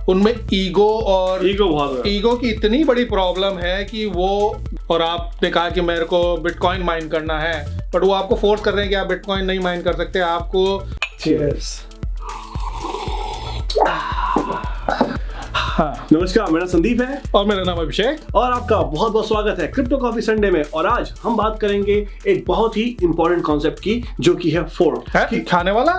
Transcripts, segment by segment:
उनमें ईगो बहुत ईगो की इतनी बड़ी प्रॉब्लम है कि वो, और आपने कहा कि मेरे को बिटकॉइन माइन करना है, बट वो आपको फोर्स कर रहे हैं कि आप बिटकॉइन नहीं माइन कर सकते। आपको चीयर्स। नमस्कार, मेरा संदीप है और मेरा नाम अभिषेक, और आपका बहुत बहुत स्वागत है क्रिप्टो कॉफी संडे में। और आज हम बात करेंगे एक बहुत ही इंपॉर्टेंट कॉन्सेप्ट की, जो कि है फोर्क। खाने वाला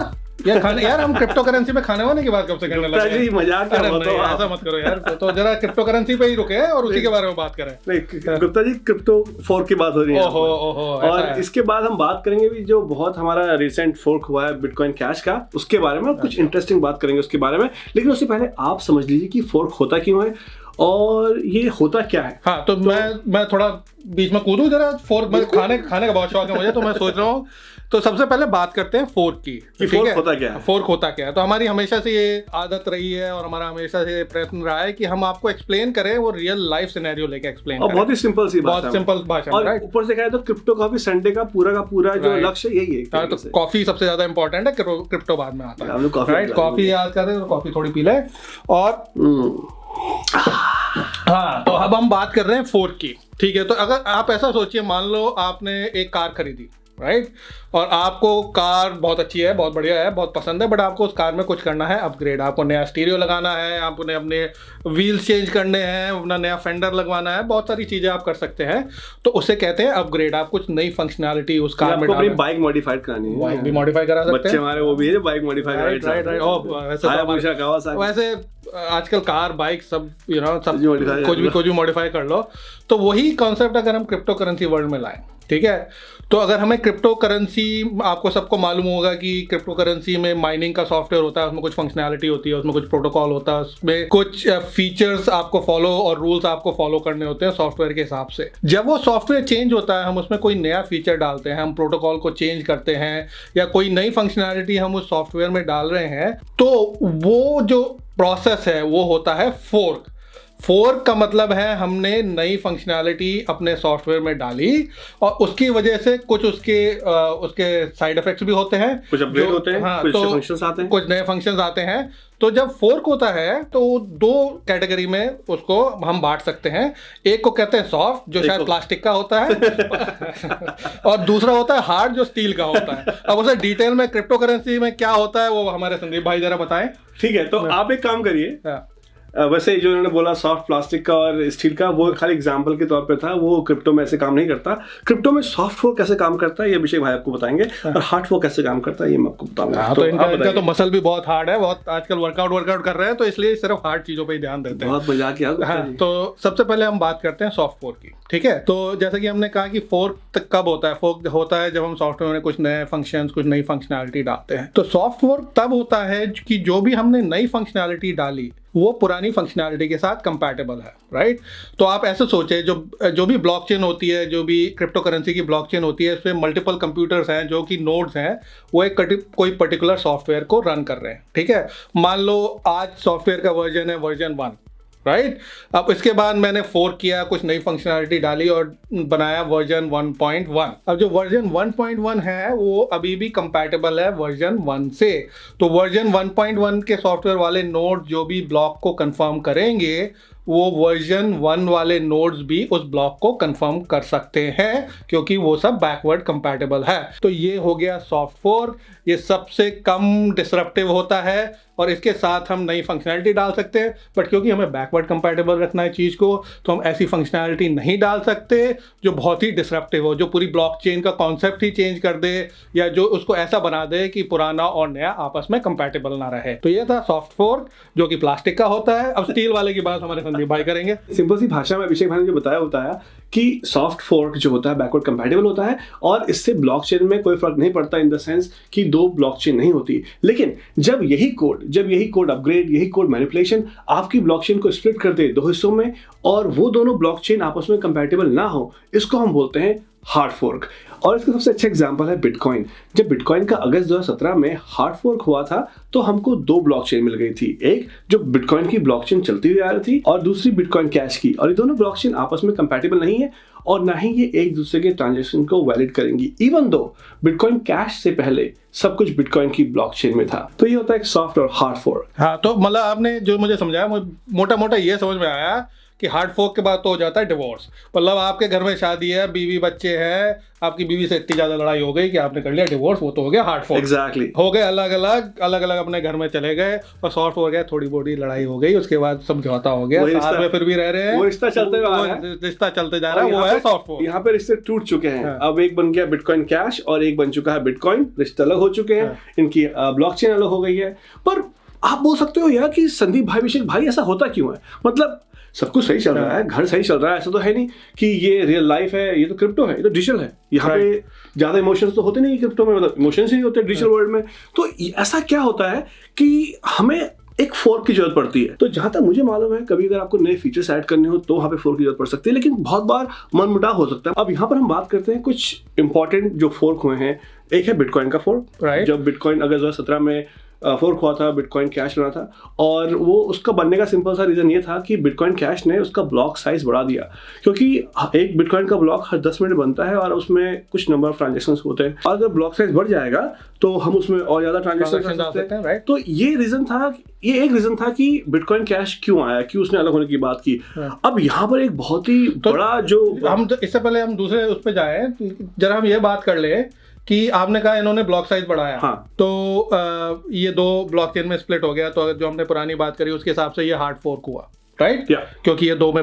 यार हम क्रिप्टो करेंसी में खाने वाले की बात कब से करने लगे? जी मजाक कर रहा हूं, ऐसा मत करो यार। तो जरा क्रिप्टो करेंसी पे ही रुके और उसी के बारे में बात करें। नहीं गुप्ता जी, क्रिप्टो फोर्क की बात हो रही है। और इसके बाद हम बात करेंगे भी जो बहुत हमारा रिसेंट फोर्क हुआ है बिटकॉइन कैश का, उसके बारे में कुछ इंटरेस्टिंग बात करेंगे उसके बारे में। लेकिन उससे पहले आप समझ लीजिए कि फोर्क होता क्यों है और ये होता क्या है। हाँ, तो मैं थोड़ा बीच में कूदूं जरा। फोर्क खाने का बहुत शौक है मुझे, तो मैं सोच रहा हूँ तो सबसे पहले बात करते हैं फोर्क की। फोर्क होता क्या है? फोर्क होता क्या है? तो हमारी हमेशा से ये आदत रही है और हमारा हमेशा से प्रयत्न रहा है कि हम आपको एक्सप्लेन करें, वो रियल लाइफ सिनेरियो लेके एक्सप्लेन करें। बहुत ही सिंपल सी बात, बहुत सिंपल भाषा में। और ऊपर से कहे तो क्रिप्टो कॉफी संडे का पूरा जो लक्ष्य यही है। तो कॉफी सबसे ज्यादा इंपॉर्टेंट है, क्रिप्टो बाद में आता है। कॉफी याद करें तो कॉफी थोड़ी पी ले। और हाँ, तो अब हम बात कर रहे हैं फोर्क की। ठीक है, तो अगर आप ऐसा सोचिए, मान लो आपने एक कार खरीदी, राइट, और आपको कार बहुत अच्छी है, बहुत बढ़िया है, बहुत पसंद है, बट आपको उस कार में कुछ करना है अपग्रेड। आपको नया स्टीरियो लगाना है, आपने अपने व्हील्स चेंज करने हैं, अपना नया फेंडर लगवाना है, बहुत सारी चीजें आप कर सकते हैं। तो उसे कहते हैं अपग्रेड। आप कुछ नई फंक्शनैलिटी उस कार में अपनी बाइक मॉडिफाइड करानी है। बाइक भी मॉडिफाई करा सकते हैं। बच्चे हमारे वो भी है जो बाइक मॉडिफाई वैसे आजकल कार बाइक सब कुछ भी मॉडिफाई कर लो। तो वही कॉन्सेप्ट अगर हम क्रिप्टो करेंसी वर्ल्ड में लाएं, ठीक है, तो अगर हमें क्रिप्टो करेंसी, आपको सबको मालूम होगा कि क्रिप्टो करेंसी में माइनिंग का सॉफ्टवेयर होता है, उसमें कुछ फंक्शनैलिटी होती है, उसमें कुछ प्रोटोकॉल होता है, उसमें कुछ फीचर्स आपको फॉलो और रूल्स आपको फॉलो करने होते हैं सॉफ्टवेयर के हिसाब से। जब वो सॉफ्टवेयर चेंज होता है, हम उसमें कोई नया फीचर डालते हैं, हम प्रोटोकॉल को चेंज करते हैं, या कोई नई फंक्शनैलिटी हम उस सॉफ्टवेयर में डाल रहे हैं, तो वो जो प्रोसेस है वो होता है फोर्क। फोर्क का मतलब है हमने नई फंक्शनैलिटी अपने सॉफ्टवेयर में डाली और उसकी वजह से कुछ उसके साइड इफेक्ट्स भी होते हैं, कुछ अपग्रेड होते हैं, हाँ, कुछ तो फंक्शंस आते हैं, कुछ नए फंक्शंस आते हैं। तो जब फोर्क होता है तो दो कैटेगरी में उसको हम बांट सकते हैं। एक को कहते हैं सॉफ्ट, जो शायद प्लास्टिक का होता है और दूसरा होता है हार्ड, जो स्टील का होता है। अब उसे डिटेल में क्रिप्टो करेंसी में क्या होता है वो हमारे संदीप भाई जरा बताएं। ठीक है, तो आप एक काम करिए। वैसे जो उन्होंने बोला सॉफ्ट प्लास्टिक का और स्टील का, वो खाली एग्जांपल के तौर पे था, वो क्रिप्टो में ऐसे काम नहीं करता। क्रिप्टो में सॉफ्ट फोर्क कैसे काम करता है ये अभिषेक भाई आपको बताएंगे, और हार्ड फोर्क कैसे काम करता है ये मैं आपको बताऊंगा। तो इनका तो मसल भी बहुत हार्ड है, बहुत आजकल वर्कआउट कर रहे हैं, तो इसलिए सिर्फ हार्ड चीजों पर ही ध्यान देते हैं। बहुत मजाक किया। हाँ, तो सबसे पहले हम बात करते हैं सॉफ्ट फोर्क की। ठीक है, तो जैसा कि हमने कहा कि फोर्क कब होता है? फोर्क होता है जब हम सॉफ्टवेयर में कुछ नए फंक्शंस, कुछ नई फंक्शनैलिटी डालते हैं। तो सॉफ्ट फोर्क तब होता है कि जो भी हमने नई फंक्शनैलिटी डाली वो पुरानी फंक्शनैलिटी के साथ कंपैटिबल है, राइट। तो आप ऐसे सोचे, जो भी ब्लॉकचेन होती है, जो भी क्रिप्टो करेंसी की ब्लॉकचेन होती है, इसमें मल्टीपल कंप्यूटर्स हैं जो कि नोड्स हैं, वो एक कोई पर्टिकुलर सॉफ्टवेयर को रन कर रहे हैं। ठीक है, मान लो आज सॉफ्टवेयर का वर्जन है वर्जन 1, राइट। अब इसके बाद मैंने फोर्क किया, कुछ नई फंक्शनैलिटी डाली और बनाया वर्जन 1.1। अब जो वर्जन 1.1 है वो अभी भी कंपैटिबल है वर्जन 1 से। तो वर्जन 1.1 के सॉफ्टवेयर वाले नोड जो भी ब्लॉक को कंफर्म करेंगे, वो वर्जन 1 वाले नोड्स भी उस ब्लॉक को कंफर्म कर सकते हैं, क्योंकि वो सब बैकवर्ड कंपैटिबल है। तो ये हो गया सॉफ्ट फोर्क। ये सबसे कम डिसरप्टिव होता है और इसके साथ हम नई फंक्शनैलिटी डाल सकते हैं, बट क्योंकि हमें बैकवर्ड कंपैटिबल रखना है चीज़ को, तो हम ऐसी फंक्शनैलिटी नहीं डाल सकते जो बहुत ही डिसरप्टिव हो, जो पूरी ब्लॉकचेन का कॉन्सेप्ट ही चेंज कर दे, या जो उसको ऐसा बना दे कि पुराना और नया आपस में कंपैटिबल ना रहे। तो ये था सॉफ्ट फोर्क, जो कि प्लास्टिक का होता है। अब स्टील वाले की बात हमारे संदीप भाई करेंगे। सिंपल सी भाषा में अभिषेक भाई ने जो बताया कि सॉफ्ट फोर्क जो होता है बैकवर्ड कंपैटिबल होता है, और इससे ब्लॉकचेन में कोई फर्क नहीं पड़ता, इन द सेंस कि दो ब्लॉकचेन नहीं होती। लेकिन जब यही कोड अपग्रेड, यही कोड मैनिपुलेशन आपकी ब्लॉकचेन को स्प्लिट कर दे दो हिस्सों में, और वो दोनों ब्लॉकचेन आपस में कंपैटिबल ना हो, इसको हम बोलते हैं हार्ड फोर्क। और इसका सबसे अच्छा एग्जांपल है बिटकॉइन। जब बिटकॉइन का अगस्त 2017 में हार्ड फोर्क हुआ था, तो हमको दो ब्लॉकचेन मिल गई थी, एक जो बिटकॉइन की ब्लॉकचेन चलती हुई आ रही थी और दूसरी बिटकॉइन कैश की। और ये दोनों ब्लॉकचेन आपस में कंपैटिबल नहीं है, है और ना ही ये एक दूसरे के ट्रांजेक्शन को वैलिड करेंगी, इवन दो बिटकॉइन कैश से पहले सब कुछ बिटकॉइन की ब्लॉकचेन में था। तो ये होता है एक सॉफ्ट और हार्ड फोर्क। हाँ, तो मतलब आपने जो मुझे समझाया, मोटा मोटा ये समझ में आया कि हार्ड फोर्क के बाद तो हो जाता है डिवोर्स। मतलब आपके घर में शादी है, बीवी बच्चे हैं, आपकी बीवी से इतनी ज्यादा लड़ाई हो गई कि आपने कर लिया डिवोर्स, वो तो हो गया हार्ड फोर्क। एग्जैक्टली हो गए अलग अलग अपने घर में चले गए, और सॉफ्ट हो गया, थोड़ी बोड़ी लड़ाई हो गई, उसके बाद समझौता हो गया, साथ में फिर भी रह रहे हैं, वो रिश्ता चलते जा रहा है, वो है सॉफ्ट फोर्क। यहाँ पे रिश्ते टूट चुके हैं। अब एक बन गया बिटकॉइन कैश और एक बन चुका है बिटकॉइन, रिश्ते अलग हो चुके हैं, इनकी ब्लॉकचेन अलग हो गई है। पर आप बोल सकते हो यार कि संदीप भाई, अभिषेक भाई, ऐसा होता क्यों है? मतलब सब कुछ सही चल रहा है, घर सही चल रहा है, ऐसा तो है नहीं कि ये रियल लाइफ है, ये तो क्रिप्टो है, ये तो डिजिटल है, यहाँ पे ज्यादा इमोशंस तो होते नहीं क्रिप्टो में, मतलब इमोशंस ही होते हैं डिजिटल वर्ल्ड में। तो ऐसा क्या होता है कि हमें एक फोर्क की जरूरत पड़ती है? तो जहां तक मुझे मालूम है, कभी अगर आपको नए फीचर्स ऐड करने हो तो वहां पे फोर्क की जरूरत पड़ सकती है, लेकिन बहुत बार मनमुटाव हो सकता है। अब यहाँ पर हम बात करते हैं कुछ इंपॉर्टेंट जो फोर्क हुए हैं। एक है बिटकॉइन का फोर्क, जब बिटकॉइन अगर 2017 में फोर्क हुआ था, बिटकॉइन कैश बना था, और वो उसका बनने का सिंपल सा रीजन ये था कि बिटकॉइन कैश ने उसका ब्लॉक साइज बढ़ा दिया, क्योंकि एक बिटकॉइन का ब्लॉक हर 10 मिनट बनता है और उसमें कुछ नंबर ऑफ ट्रांजेक्शंस होते हैं, और अगर ब्लॉक साइज बढ़ जाएगा तो हम उसमें और ज्यादा ट्रांजेक्शन कर सकते हैं। तो ये एक रीजन था कि बिटकॉइन कैश क्यों आया, क्यों उसने अलग होने की बात की। अब यहाँ पर एक बहुत ही बड़ा जो हम इससे पहले हम दूसरे उस पर जाए, जरा हम ये बात कर ले कि आपने कहा इन्होंने ब्लॉक साइज बढ़ाया। हाँ। तो ये दो ब्लॉकचेन में स्प्लिट हो गया, तो जो हमने पुरानी बात करी उसके हिसाब से ये हार्ड फोर्क हुआ, राइट? क्योंकि ये दो में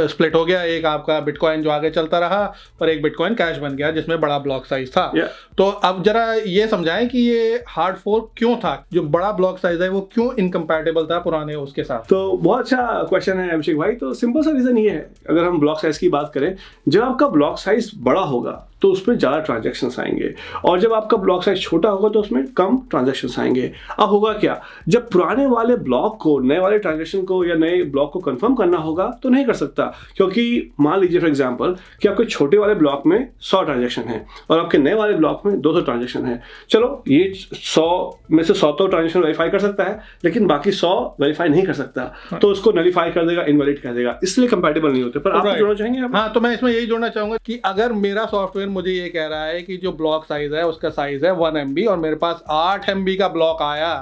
स्प्लिट हो गया, एक आपका बिटकॉइन जो आगे चलता रहा और एक बिटकॉइन कैश बन गया जिसमें बड़ा ब्लॉक साइज था। तो अब जरा ये समझाएं कि ये हार्ड फोर्क क्यों था, जो बड़ा ब्लॉक साइज है वो क्यों इनकम्पैटिबल था पुराने उसके साथ? तो बहुत अच्छा क्वेश्चन है अभिषेक भाई। तो सिंपल सा रीजन ये है, अगर हम ब्लॉक साइज की बात करें, जब आपका ब्लॉक साइज बड़ा होगा तो उसमें ज़्यादा ट्रांजैक्शंस आएंगे, और जब आपका ब्लॉक साइज छोटा होगा तो उसमें कम ट्रांजैक्शंस आएंगे। अब होगा क्या, जब पुराने वाले ब्लॉक को, नए वाले ट्रांजैक्शन को या नए ब्लॉक को कंफर्म करना होगा तो नहीं कर सकता, क्योंकि मान लीजिए फॉर एग्जांपल कि आपके छोटे वाले ब्लॉक में 100 ट्रांजैक्शन है और आपके नए वाले ब्लॉक में 200 ट्रांजैक्शन है। चलो, ये 100 में से 100 तो ट्रांजैक्शन वेरीफाई कर सकता है, लेकिन बाकी 100 वेरीफाई नहीं कर सकता, तो उसको नलिफाई कर देगा, इनवैलिड कर देगा, इसलिए कंपैटिबल नहीं होते। पर आप जोड़ना चाहेंगे? हाँ, तो मैं इसमें यही जोड़ना चाहूंगा कि अगर मेरा सॉफ्टवेयर मुझे ये कह रहा है कि जो ब्लॉक साइज है उसका साइज है 1 MB और मेरे पास 8 MB का ब्लॉक आया,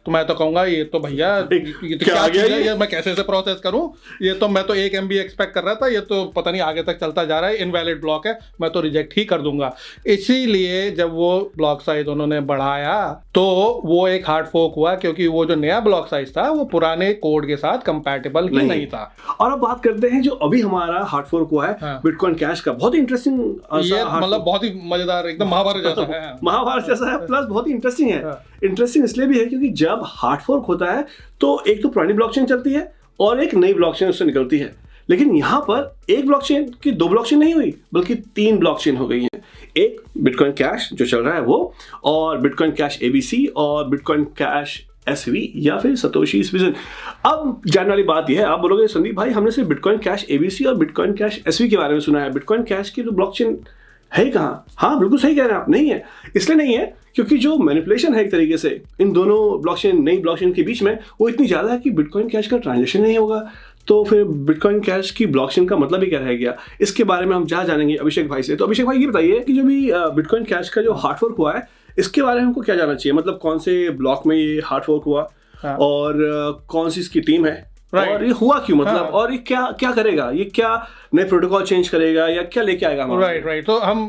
तो मैं तो कहूंगा ये तो भैया ये तो क्या चीज़ है, ये मैं कैसे से प्रोसेस करूं? ये तो मैं तो 1 MB एक्सपेक्ट कर रहा था, ये तो पता नहीं आगे तक चलता जा रहा है, इनवैलिड ब्लॉक है, मैं तो रिजेक्ट ही कर दूंगा। इसीलिए जब वो ब्लॉक साइज उन्होंने बढ़ाया तो वो एक हार्ड फोर्क हुआ, क्योंकि वो जो नया ब्लॉक साइज था वो पुराने कोड के साथ कंपैटिबल ही नहीं था। और अब बात करते हैं जो अभी हमारा हार्ड फोर्क हुआ है बिटकॉइन कैश का। बहुत ही इंटरेस्टिंग, ये मतलब बहुत ही मजेदार, एकदम महाभारत जैसा है। महाभारत जैसा है, प्लस बहुत ही इंटरेस्टिंग है। इंटरेस्टिंग इसलिए भी है क्योंकि जब हार्ड फोर्क होता है तो एक तो पुरानी ब्लॉकचेन चलती है और एक नई ब्लॉकचेन उससे निकलती है, लेकिन यहाँ पर एक ब्लॉकचेन की 2 ब्लॉकचेन नहीं हुई बल्कि 3 ब्लॉकचेन हो गई हैं। एक बिटकॉइन कैश जो चल रहा है वो, और बिटकॉइन कैश ABC, और बिटकॉइन कैश SV या फिर सतोशीज विजन। अब जानने वाली बात यह है, आप बोलोगे संदीप भाई हमने सिर्फ बिटकॉइन कैश ABC और बिटकॉइन कैश SV के बारे में सुना है, बिटकॉइन कैश की तो ब्लॉकचेन है कहाँ? हाँ, बिल्कुल सही कह रहे हैं आप, नहीं है। इसलिए नहीं है क्योंकि जो मैनिपुलेशन है एक तरीके से इन दोनों ब्लॉकचेन, नई ब्लॉकचेन के बीच में, वो इतनी ज़्यादा है कि बिटकॉइन कैश का ट्रांजैक्शन नहीं होगा, तो फिर बिटकॉइन कैश की ब्लॉकचेन का मतलब ही क्या रह गया? इसके बारे में हम जानेंगे अभिषेक भाई से। तो अभिषेक भाई ये बताइए कि जो भी बिटकॉइन कैश का जो हार्ड फोर्क हुआ है, इसके बारे में हमको क्या जानना चाहिए? मतलब कौन से ब्लॉक में ये हार्ड फोर्क हुआ, और कौन सी इसकी टीम है, और ये हुआ क्यों, मतलब और ये क्या करेगा, ये क्या नए प्रोटोकॉल चेंज करेगा या क्या लेके आएगा? राइट। तो हम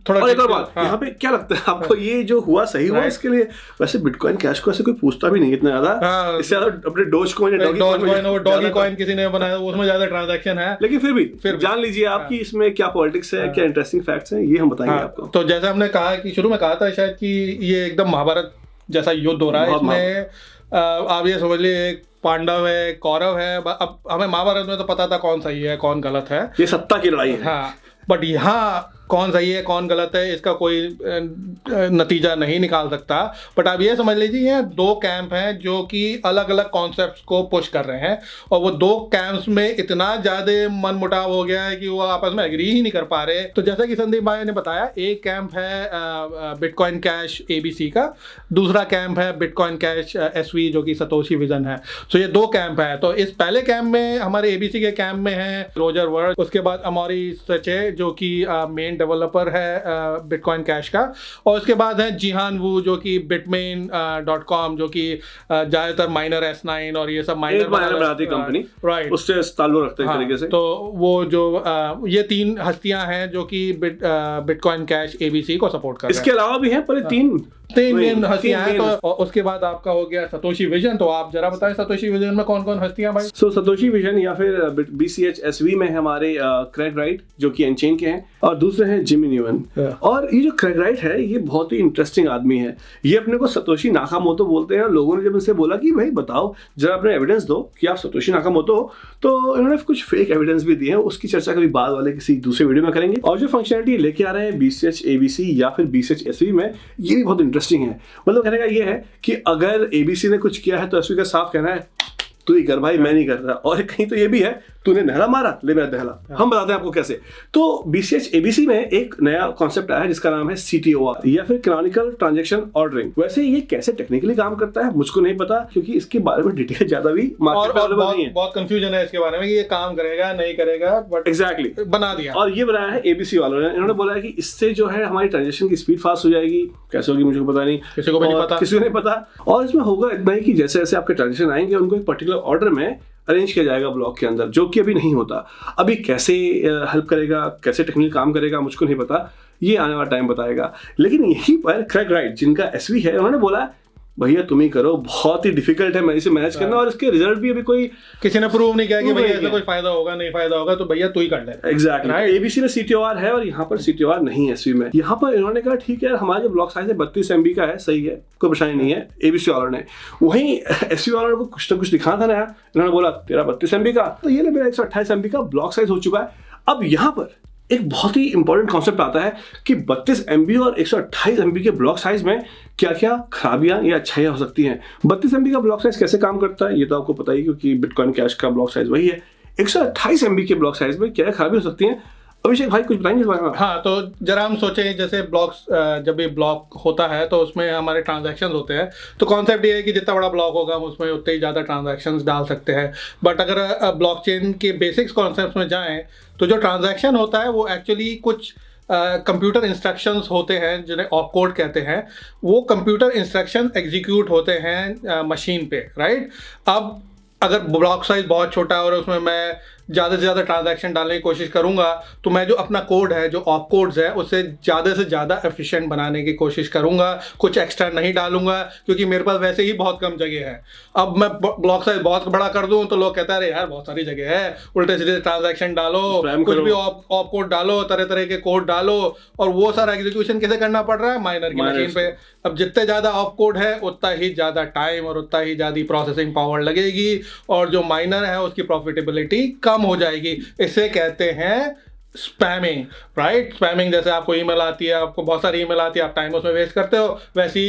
थोड़ा और एक और बात, यहाँ पे क्या लगता है आपको, ये जो हुआ सही हुआ इसके लिए? वैसे बिटकॉइन कैश को ऐसे कोई पूछता भी नहीं इतना ज्यादा, इससे ज्यादा अपने डोज कॉइन डॉगी कॉइन किसी ने बनाया, उसमें ज्यादा ट्रांजैक्शन है, लेकिन फिर जान लीजिए आपकी इसमें क्या पॉलिटिक्स है, क्या इंटरेस्टिंग फैक्ट्स हैं, ये हम बताएंगे आपको। तो जैसे हमने कहा कि शुरू में कहा था शायद कि ये एकदम महाभारत जैसा युद्ध हो रहा है, इसमें आप ये समझ लीजिए एक पांडव है, कौरव है। अब हमें महाभारत में तो पता था कौन सही है कौन गलत है, ये सत्ता की लड़ाई है। हाँ, बट यहाँ कौन सही है कौन गलत है इसका कोई नतीजा नहीं निकाल सकता। बट आप ये समझ लीजिए ये दो कैंप हैं जो कि अलग अलग कॉन्सेप्ट्स को पुश कर रहे हैं, और वो दो कैंप्स में इतना ज़्यादा मन मुटाव हो गया है कि वो आपस में एग्री ही नहीं कर पा रहे। तो जैसा कि संदीप भाई ने बताया, एक कैंप है बिटकॉइन कैश ABC का, दूसरा कैंप है बिटकॉइन कैश SV जो कि सतोशी विजन है। तो ये दो कैंप है। तो इस पहले कैंप में हमारे ABC के कैंप में है रोजर वर्ड, उसके बाद अमौरी सचे जो कि मेन डेवलपर है बिटकॉइन कैश का, और उसके बाद है जिहान वू जो कि bitmain.com जो कि ज्यादातर माइनर S9 और ये सब माइनर बनाती कंपनी, राइट, उससे ताल्लुक रखते हैं तरीके से। तो वो जो ये तीन हस्तियां हैं जो कि बिटकॉइन कैश ABC को सपोर्ट कर रहे हैं। इसके अलावा भी हैं पर तीन मेन हस्तियां हैं। तो उसके बाद आपका हो गया सतोशी विजन। तो आप जरा बताएं सतोशी विजन में कौन कौन हस्तियां भाई? सतोशी विजन या फिर BCH SV में हमारे क्रेग राइट जो कि अनचेन के हैं, और दूसरे हैं जिमी न्यूमन। और ये जो क्रेग राइट है ये बहुत ही इंटरेस्टिंग आदमी है। ये अपने को सतोशी नाकामोटो बोलते हैं। लोगों ने जब इनसे बोला कि भाई बताओ जरा अपने एविडेंस दो कि आप सतोशी नाकामोटो हो, तो इन्होंने कुछ फेक एविडेंस भी दिए हैं। उसकी चर्चा कभी बाद वाले किसी दूसरे वीडियो में करेंगे। और जो फंक्शनलिटी लेके आ रहे हैं BCH ABC या फिर BCH SV में, ये भी बहुत इंटरेस्टिंग है। मतलब कहने का ये है कि अगर ABC ने कुछ किया है तो SV का साफ कहना है तू ही कर भाई, मैं नहीं कर रहा। और कहीं तो ये भी है तूने नहला मारा ले मेरा दहला, हम बताते हैं आपको कैसे। तो BCH ABC में एक नया कॉन्सेप्ट आया है जिसका नाम है CTOR या फिर कैनोनिकल ट्रांजैक्शन ऑर्डरिंग। वैसे ये कैसे टेक्निकली काम करता है मुझको नहीं पता, क्योंकि इसके बारे में डिटेल ज्यादा भी मार्केट में अवेलेबल नहीं है। बहुत कंफ्यूजन है इसके बारे में कि ये काम करेगा नहीं करेगा, बट एग्जैक्टली बना दिया। और ये बनाया है ABC वालों ने। इन्होंने बोला है कि इससे जो है हमारी ट्रांजेक्शन की स्पीड फास्ट हो जाएगी। कैसे होगी मुझे पता नहीं, किसी को भी नहीं पता, किसी को नहीं पता। और इसमें होगा इतना ही कि जैसे जैसे आपके ट्रांजेक्शन आएंगे उनको एक पर्टिकुलर ऑर्डर में अरेंज किया जाएगा ब्लॉक के अंदर, जो कि अभी नहीं होता। अभी कैसे हेल्प करेगा, कैसे टेक्निकल काम करेगा मुझको नहीं पता, ये आने वाला टाइम बताएगा। लेकिन यहीं पर क्रेग राइट जिनका SV है, उन्होंने बोला भैया तुम ही करो, बहुत ही डिफिकल्ट है मैं इसे मैनेज करना, और इसके रिजल्ट भी अभी कोई किसी ने प्रूव नहीं किया कि भैया ऐसा कोई फायदा होगा नहीं फायदा होगा, तो भैया तू ही कर ले। एग्जैक्टली ABC में CTOR है और यहाँ पर CTOR नहीं है SV में। यहाँ पर इन्होंने कहा ठीक है हमारा जो ब्लॉक साइज है 32 MB का है, सही है, कोई परेशानी नहीं है ABC वालों ने। वहीं SV वालों को कुछ ना कुछ दिखाना था नया। इन्होंने बोला तेरा 32 MB का, तो ये मेरा 128 MB का ब्लॉक साइज हो चुका है। अब यहाँ पर एक बहुत ही इंपॉर्टेंट कॉन्सेप्ट आता है कि 32 MB और 128 MB के ब्लॉक साइज में क्या क्या खराबियां या अच्छाइयां हो सकती हैं। 32 MB का ब्लॉक साइज कैसे काम करता है ये तो आपको पता ही, क्योंकि बिटकॉइन कैश का ब्लॉक साइज वही है। 128 MB के ब्लॉक साइज में क्या खराबी हो सकती हैं, अभिषेक भाई कुछ बताएंगे इस बारे में? हाँ, तो जरा हम सोचें जैसे ब्लॉक्स, जब ये ब्लॉक होता है तो उसमें हमारे ट्रांजैक्शंस होते हैं। तो कॉन्सेप्ट ये है कि जितना बड़ा ब्लॉक होगा हम उसमें उतने ही ज़्यादा ट्रांजैक्शंस डाल सकते हैं। बट अगर ब्लॉकचेन के बेसिक्स कॉन्सेप्ट में जाएं तो जो ट्रांजैक्शन होता है वो एक्चुअली कुछ कंप्यूटर इंस्ट्रक्शंस होते हैं जिन्हें ऑपकोड कहते हैं। वो कंप्यूटर इंस्ट्रक्शन एग्जीक्यूट होते हैं मशीन पे, राइट। अब अगर ब्लॉक साइज बहुत छोटा है और उसमें मैं ज़्यादा से ज़्यादा ट्रांजैक्शन डालने की कोशिश करूंगा, तो मैं जो अपना कोड है, जो ऑप कोड्स है, उसे ज़्यादा से ज़्यादा एफिशिएंट बनाने की कोशिश करूंगा। कुछ एक्स्ट्रा नहीं डालूंगा क्योंकि मेरे पास वैसे ही बहुत कम जगह है। अब मैं ब्लॉक साइज बहुत बड़ा कर दूं तो लोग कहते हैं अरे यार बहुत सारी जगह है, उल्टे सीधे ट्रांजैक्शन डालो, कुछ भी ऑप कोड डालो, तरह तरह के कोड डालो, और वो सारा एग्जीक्यूशन कैसे करना पड़ रहा है, माइनर की मशीन पे। अब जितने ज़्यादा ऑप कोड है उतना ही ज़्यादा टाइम और उतना ही ज़्यादा प्रोसेसिंग पावर लगेगी, और जो माइनर है उसकी प्रॉफिटेबिलिटी कम हो जाएगी। इसे कहते हैं स्पैमिंग, राइट। स्पैमिंग जैसे आपको ईमेल आती है, आपको बहुत सारी ईमेल आती है, आप टाइम उसमें वेस्ट करते हो, वैसी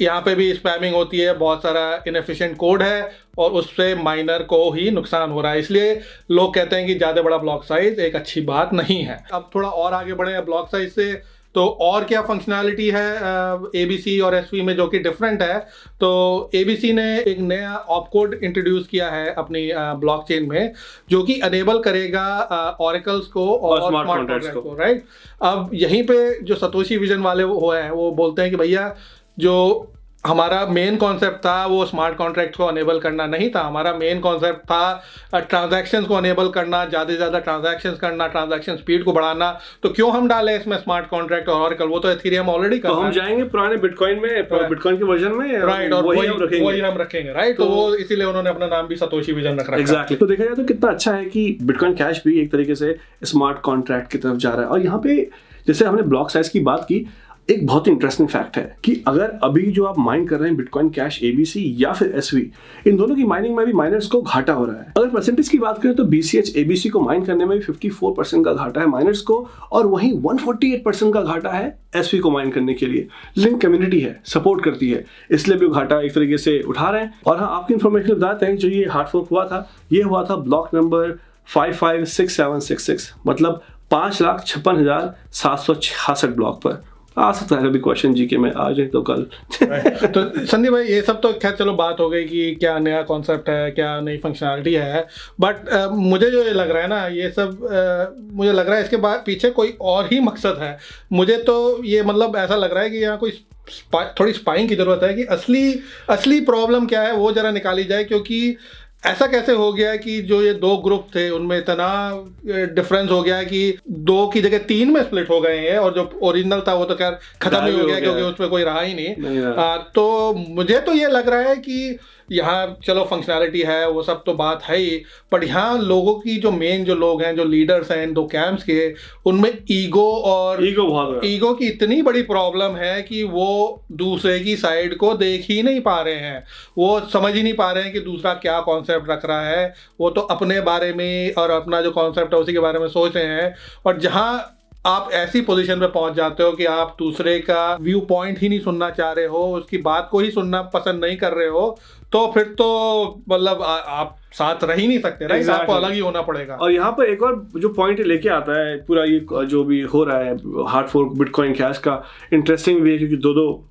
यहाँ पे भी स्पैमिंग होती है। बहुत सारा इनएफिशिएंट कोड है और उससे माइनर को ही नुकसान हो रहा है। इसलिए लोग कहते हैं कि ज़्यादा बड़ा ब्लॉक साइज एक अच्छी बात नहीं है। अब थोड़ा और आगे बढ़े हैं ब्लॉक साइज से, तो और क्या फंक्शनैलिटी है ABC और SV में जो कि डिफरेंट है। तो ABC ने एक नया ऑपकोड इंट्रोड्यूस किया है अपनी ब्लॉकचेन में, जो कि अनेबल करेगा ऑरेकल्स को और स्मार्ट कॉन्ट्रैक्ट्स को, राइट। अब यहीं पे जो सतोशी विजन वाले वो बोलते हैं कि भैया जो हमारा मेन कॉन्सेप्ट था वो स्मार्ट कॉन्ट्रैक्ट को अनेबल करना नहीं था। हमारा मेन कॉन्सेप्ट था ट्रांजैक्शंस को अनेबल करना, ज़्यादा से ज़्यादा ट्रांजैक्शंस करना, ट्रांजैक्शन स्पीड को बढ़ाना। तो क्यों हम डालें इसमें स्मार्ट कॉन्ट्रैक्ट और ऑरेकल, वो तो एथेरियम ऑलरेडी कर रहा है। तो हम जाएंगे पुराने बिटकॉइन में, बिटकॉइन के वर्जन में, राइट, और वही हम रखेंगे, राइट। तो वो इसीलिए उन्होंने अपना नाम भी सतोशी विजन रख रखा है। एग्जैक्टली। तो देखा जाए तो कितना अच्छा है कि बिटकॉइन कैश भी एक तरीके से स्मार्ट कॉन्ट्रैक्ट की तरफ जा रहा है। और यहाँ पे जैसे हमने ब्लॉक साइज की बात की, एक बहुत ही इंटरेस्टिंग फैक्ट है कि अगर अभी जो आप माइन कर रहे हैं बिटकॉइन कैश एबीसी या फिर एसवी, इन दोनों की माइनिंग में भी माइनर्स को घाटा हो रहा है। अगर परसेंटेज की बात करें तो बीसीएच एबीसी को माइन करने में भी 54% का घाटा है माइनर्स को, और वहीं 148% का घाटा है एसवी को माइन करने के लिए। लिंक कम्युनिटी है, सपोर्ट करती है, इसलिए भी घाटा एक तरीके से उठा रहे हैं। और हाँ, आपकी इन्फॉर्मेशन बताते हैं, जो ये हार्ड फोर्क हुआ था, ये हुआ था ब्लॉक नंबर 556766, मतलब 5,56,766 ब्लॉक पर। आ सकता है कभी क्वेश्चन जी के में आ जाए तो कल। तो संदीप भाई, ये सब तो खैर चलो बात हो गई कि क्या नया कॉन्सेप्ट है, क्या नई फंक्शनैलिटी है, बट मुझे जो ये लग रहा है ना, ये सब मुझे लग रहा है इसके बाद पीछे कोई और ही मकसद है। मुझे तो ये मतलब ऐसा लग रहा है कि यहाँ कोई थोड़ी स्पाइंग की ज़रूरत है कि असली प्रॉब्लम क्या है वो ज़रा निकाली जाए। क्योंकि ऐसा कैसे हो गया कि जो ये दो ग्रुप थे उनमें इतना डिफरेंस हो गया है कि 2 की जगह 3 में स्प्लिट हो गए हैं, और जो ओरिजिनल था वो तो खैर खत्म ही हो गया क्योंकि उसमें कोई रहा ही नहीं। तो मुझे तो ये लग रहा है कि यहाँ चलो फंक्शनैलिटी है, वो सब तो बात है ही, पर यहाँ लोगों की जो मेन जो लोग हैं, जो लीडर्स हैं इन दो कैंप्स के, उनमें ईगो की इतनी बड़ी प्रॉब्लम है कि वो दूसरे की साइड को देख ही नहीं पा रहे हैं। वो समझ ही नहीं पा रहे हैं कि दूसरा क्या कॉन्सेप्ट रख रहा है। वो तो अपने बारे में और अपना जो कॉन्सेप्ट है उसी के बारे में सोच रहे हैं। और जहाँ आप ऐसी पोजीशन पे पहुंच जाते हो कि आप दूसरे का व्यू पॉइंट ही नहीं सुनना चाह रहे हो, उसकी बात को ही सुनना पसंद नहीं कर रहे हो, तो फिर तो मतलब आप साथ रह ही नहीं सकते, राइट? आपको अलग ही होना पड़ेगा। और यहाँ पर एक और जो पॉइंट लेके आता है पूरा ये जो भी हो रहा है हार्ड फोर्क बिटकॉइन कैश का, इंटरेस्टिंग भी है क्योंकि दो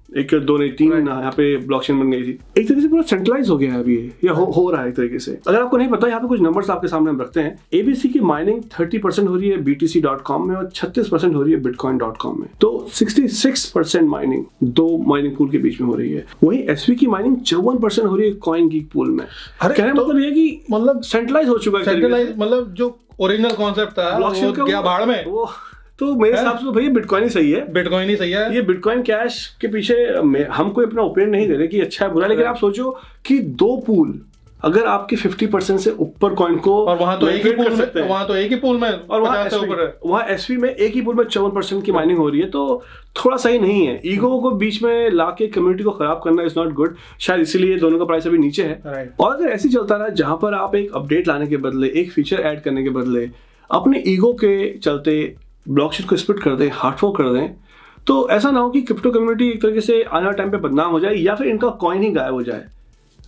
नहीं 3 यहाँ पे ब्लॉकचेन बन गई थी। एक तरीके से पूरा सेंट्रलाइज हो गया है अभी ये हो रहा है एक तरीके से। अगर आपको नहीं पता, यहाँ पे कुछ नंबर्स आपके सामने हम रखते हैं। एबीसी की माइनिंग 30% हो रही है BTC.com में और 36% हो रही है Bitcoin.com में। तो 66% माइनिंग 2 माइनिंग पूल के बीच में हो रही है। वहीं एसवी की माइनिंग 54% हो रही है कॉइन गीक पूल में। कहने मतलब ये कि मतलब सेंट्रलाइज हो चुका है। सेंट्रलाइज मतलब जो ओरिजिनल कॉन्सेप्ट था वो गया भाड़ में। तो मेरे हिसाब से तो भैया बिटकॉइन ही सही है। बिटकॉइन ही सही है। ये बिटकॉइन कैश के पीछे हम कोई अपना ओपिनियन नहीं दे रहे कि अच्छा है बुरा, लेकिन आप सोचो कि 2 पूल अगर आपके 50% से ऊपर कॉइन को, और वहां तो एक ही पूल में और वहां एसवी में एक ही पूल में 54% की माइनिंग हो रही है, तो थोड़ा सही नहीं है। ईगो को बीच में लाके कम्युनिटी को खराब करना इज नॉट गुड। शायद इसीलिए दोनों का प्राइस अभी नीचे है। और अगर ऐसे चलता रहा जहां पर आप एक अपडेट लाने के बदले, एक फीचर ऐड करने के बदले अपने ईगो के चलते ब्लॉकचेन को स्प्लिट कर दें, हार्ड फोर्क कर दें, तो ऐसा ना हो कि क्रिप्टो कम्युनिटी एक तरीके से आने वाले टाइम पे बदनाम हो जाए या फिर इनका कॉइन ही गायब हो जाए।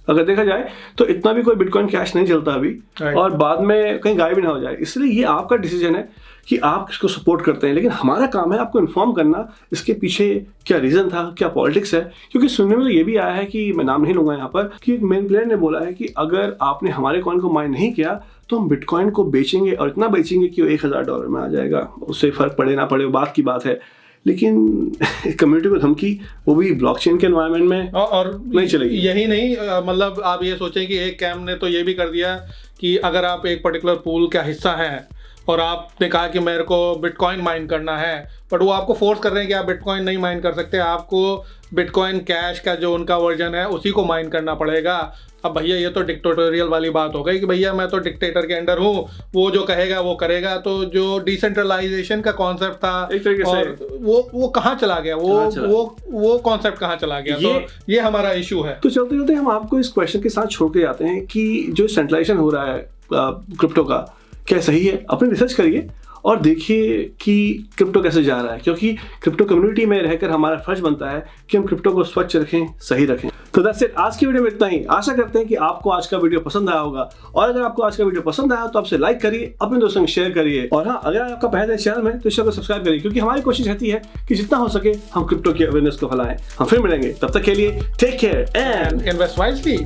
अगर देखा जाए तो इतना भी कोई बिटकॉइन कैश नहीं चलता अभी, और बाद में कहीं गायब भी ना हो जाए। इसलिए ये आपका डिसीजन है कि आप इसको सपोर्ट करते हैं, लेकिन हमारा काम है आपको इन्फॉर्म करना इसके पीछे क्या रीजन था, क्या पॉलिटिक्स है। क्योंकि सुनने में तो ये भी आया है कि मैं नाम नहीं लूंगा यहाँ पर, कि एक मेन प्लेयर ने बोला है कि अगर आपने हमारे कॉइन को माइन नहीं किया तो हम बिटकॉइन को बेचेंगे, और इतना बेचेंगे कि वो $1000 में आ जाएगा। उससे फर्क पड़े ना पड़े बात की बात है, लेकिन कम्युनिटी को धमकी, वो भी ब्लॉकचेन के एनवायरनमेंट में, और नहीं चलेगी। यही नहीं, मतलब आप ये सोचें कि एक कैंप ने तो ये भी कर दिया कि अगर आप एक पर्टिकुलर पूल का हिस्सा हैं और आपने कहा कि मेरे को बिटकॉइन माइन करना है, बट वो आपको फोर्स कर रहे हैं कि आप बिटकॉइन नहीं माइन कर सकते, आपको बिटकॉइन कैश का जो उनका वर्जन है उसी को माइन करना पड़ेगा। अब भैया ये तो डिक्टेटोरियल वाली बात हो गई कि भैया मैं तो डिक्टेटर के अंडर हूँ, वो जो कहेगा वो करेगा। तो जो डिसेंट्रलाइजेशन का कॉन्सेप्ट था एक तरीके से वो कहाँ चला गया, वो कॉन्सेप्ट कहाँ चला गया? तो ये हमारा इशू है। तो चलते चलते हम आपको इस क्वेश्चन के साथ छोड़ के जाते हैं कि जो सेंट्रलाइजेशन हो रहा है क्रिप्टो का, क्या सही है? अपनी रिसर्च करिए और देखिए कि क्रिप्टो कैसे जा रहा है, क्योंकि क्रिप्टो कम्युनिटी में रहकर हमारा फर्ज बनता है कि हम क्रिप्टो को स्वच्छ रखें, सही रखें। तो दैट्स इट, आज की वीडियो में इतना ही। आशा करते हैं कि आपको आज का वीडियो पसंद आया होगा, और अगर आपको आज का वीडियो पसंद आया तो आपसे लाइक करिए, अपने दोस्तों को शेयर करिए, और हाँ, अगर आपका पहले चैनल में तो इस चैनल को सब्सक्राइब करिए, क्योंकि हमारी कोशिश रहती है कि जितना हो सके हम क्रिप्टो की अवेयरनेस को फैलाएं। हम फिर मिलेंगे, तब तक के लिए take care and invest wisely.